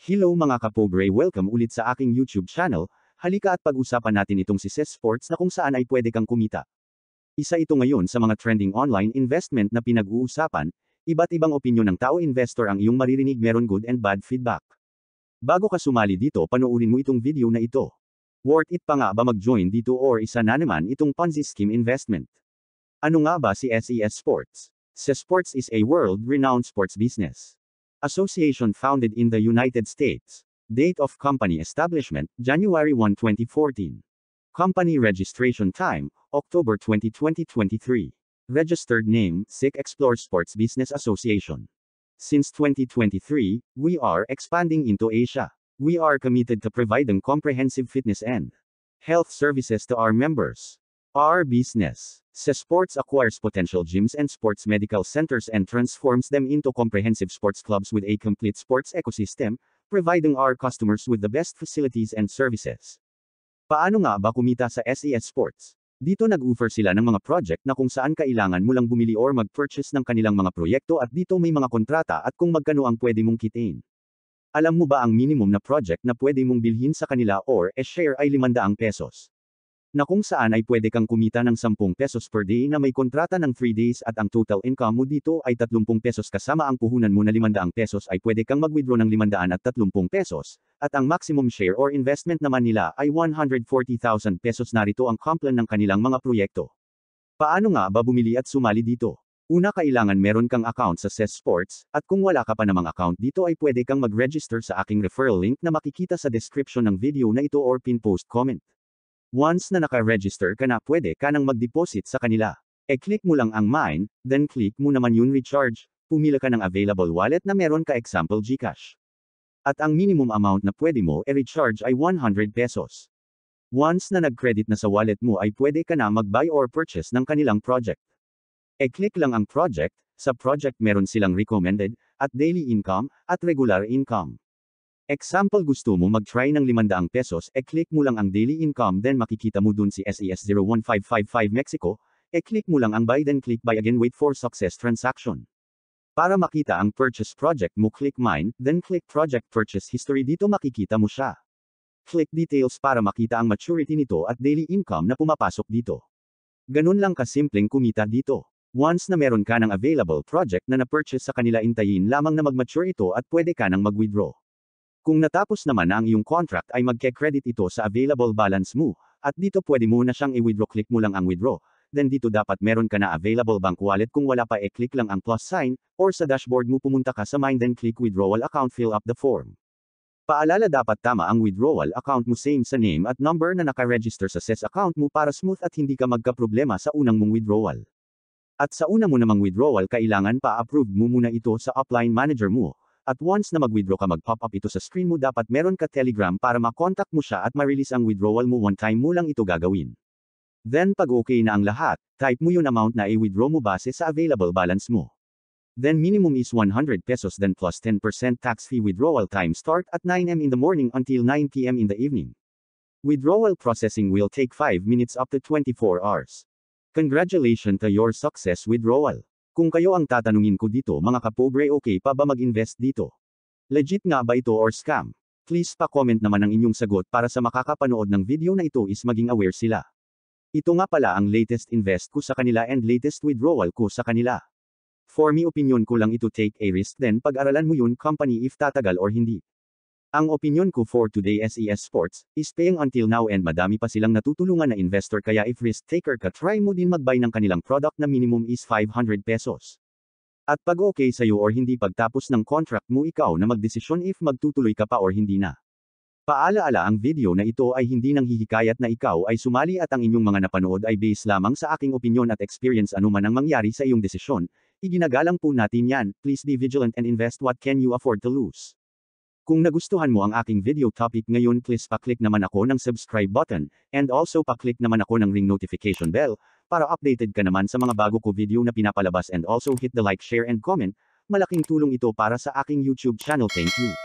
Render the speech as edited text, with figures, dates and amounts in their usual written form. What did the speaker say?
Hello mga kapobre, welcome ulit sa aking YouTube channel. Halika at pag-usapan natin itong si CES Sports na kung saan ay pwede kang kumita. Isa ito ngayon sa mga trending online investment na pinag-uusapan. Iba't ibang opinyon ng tao investor ang iyong maririnig, meron good and bad feedback. Bago ka sumali dito, panoorin mo itong video na ito. Worth it pa nga ba mag-join dito or isa na naman itong Ponzi scheme investment? Ano nga ba si SES Sports? CES Sports is a world-renowned sports business association founded in the United States. Date of company establishment, January 1, 2014. Company registration time, October 20, 2023. Registered name, SEC Explore Sports Business Association. Since 2023, we are expanding into Asia. We are committed to providing comprehensive fitness and health services to our members. Our business. CES Sports acquires potential gyms and sports medical centers and transforms them into comprehensive sports clubs with a complete sports ecosystem, providing our customers with the best facilities and services. Paano nga ba kumita sa SES Sports? Dito nag-offer sila ng mga project na kung saan kailangan mo lang bumili or mag-purchase ng kanilang mga proyekto at dito may mga kontrata at kung magkano ang pwede mong kitain. Alam mo ba ang minimum na project na pwede mong bilhin sa kanila or share ay 500 pesos? Na kung saan ay pwede kang kumita ng 10 pesos per day na may kontrata ng 3 days at ang total income mo dito ay 30 pesos kasama ang puhunan mo na 500 pesos ay pwede kang mag-withdraw ng 530 pesos, at ang maximum share or investment naman nila ay 140,000 pesos. Narito ang complan ng kanilang mga proyekto. Paano nga ba bumili at sumali dito? Una, kailangan meron kang account sa CES Sports, at kung wala ka pa namang account dito ay pwede kang mag-register sa aking referral link na makikita sa description ng video na ito or pin post comment. Once na naka-register ka na, pwede ka nang mag-deposit sa kanila. E-click mo lang ang mine, then click mo naman yung recharge, pumila ka ng available wallet na meron ka, example GCash. At ang minimum amount na pwede mo recharge ay 100 pesos. Once na nag-credit na sa wallet mo ay pwede ka na mag-buy or purchase ng kanilang project. E-click lang ang project, sa project meron silang recommended, at daily income, at regular income. Example, gusto mo mag-try ng 500 pesos, e-click mo lang ang daily income, then makikita mo dun si SES 01555 Mexico, e-click mo lang ang buy, then click buy again, wait for success transaction. Para makita ang purchase project mo, click mine, then click project purchase history, dito makikita mo siya. Click details para makita ang maturity nito at daily income na pumapasok dito. Ganun lang kasimpleng kumita dito. Once na meron ka ng available project na na-purchase sa kanila, intayin lamang na mag-mature ito at pwede ka nang mag-withdraw. Kung natapos naman na ang iyong contract ay magke-credit ito sa available balance mo, at dito pwede mo na siyang i-withdraw, click mo lang ang withdraw, then dito dapat meron ka na available bank wallet, kung wala pa click lang ang plus sign, or sa dashboard mo pumunta ka sa mine, then click withdrawal account, fill up the form. Paalala, dapat tama ang withdrawal account mo, same sa name at number na naka-register sa CES account mo para smooth at hindi ka magka-problema sa unang mong withdrawal. At sa una mo namang withdrawal, kailangan pa-approve mo muna ito sa upline manager mo. At once na mag-withdraw ka, mag-pop up ito sa screen mo, dapat meron ka Telegram para ma-contact mo siya at ma-release ang withdrawal mo. One time mo lang ito gagawin. Then pag okay na ang lahat, type mo yung amount na i-withdraw mo base sa available balance mo. Then minimum is 100 pesos, then plus 10% tax fee. Withdrawal time start at 9 AM in the morning until 9 PM in the evening. Withdrawal processing will take 5 minutes up to 24 hours. Congratulations to your success withdrawal. Kung kayo ang tatanungin ko dito mga kapobre, okay pa ba mag-invest dito? Legit nga ba ito or scam? Please pa-comment naman ang inyong sagot para sa makakapanood ng video na ito is maging aware sila. Ito nga pala ang latest invest ko sa kanila and latest withdrawal ko sa kanila. For me, opinion ko lang ito, take a risk, then pag-aralan mo yun company if tatagal or hindi. Ang opinion ko for today SES Sports is paying until now and madami pa silang natutulungan na investor, kaya if risk taker ka, try mo din mag-buy ng kanilang product na minimum is 500 pesos. At pag okay sa'yo or hindi, pagtapos ng contract mo ikaw na magdesisyon if magtutuloy ka pa or hindi na. Paalaala, ang video na ito ay hindi nang hihikayat na ikaw ay sumali at ang inyong mga napanood ay base lamang sa aking opinion at experience. Ano man ang mangyari sa iyong desisyon, iginagalang po natin yan. Please be vigilant and invest what can you afford to lose. Kung nagustuhan mo ang aking video topic ngayon, please pa-click naman ako ng subscribe button, and also pa-click naman ako ng ring notification bell, para updated ka naman sa mga bago ko video na pinapalabas, and also hit the like, share and comment. Malaking tulong ito para sa aking YouTube channel. Thank you.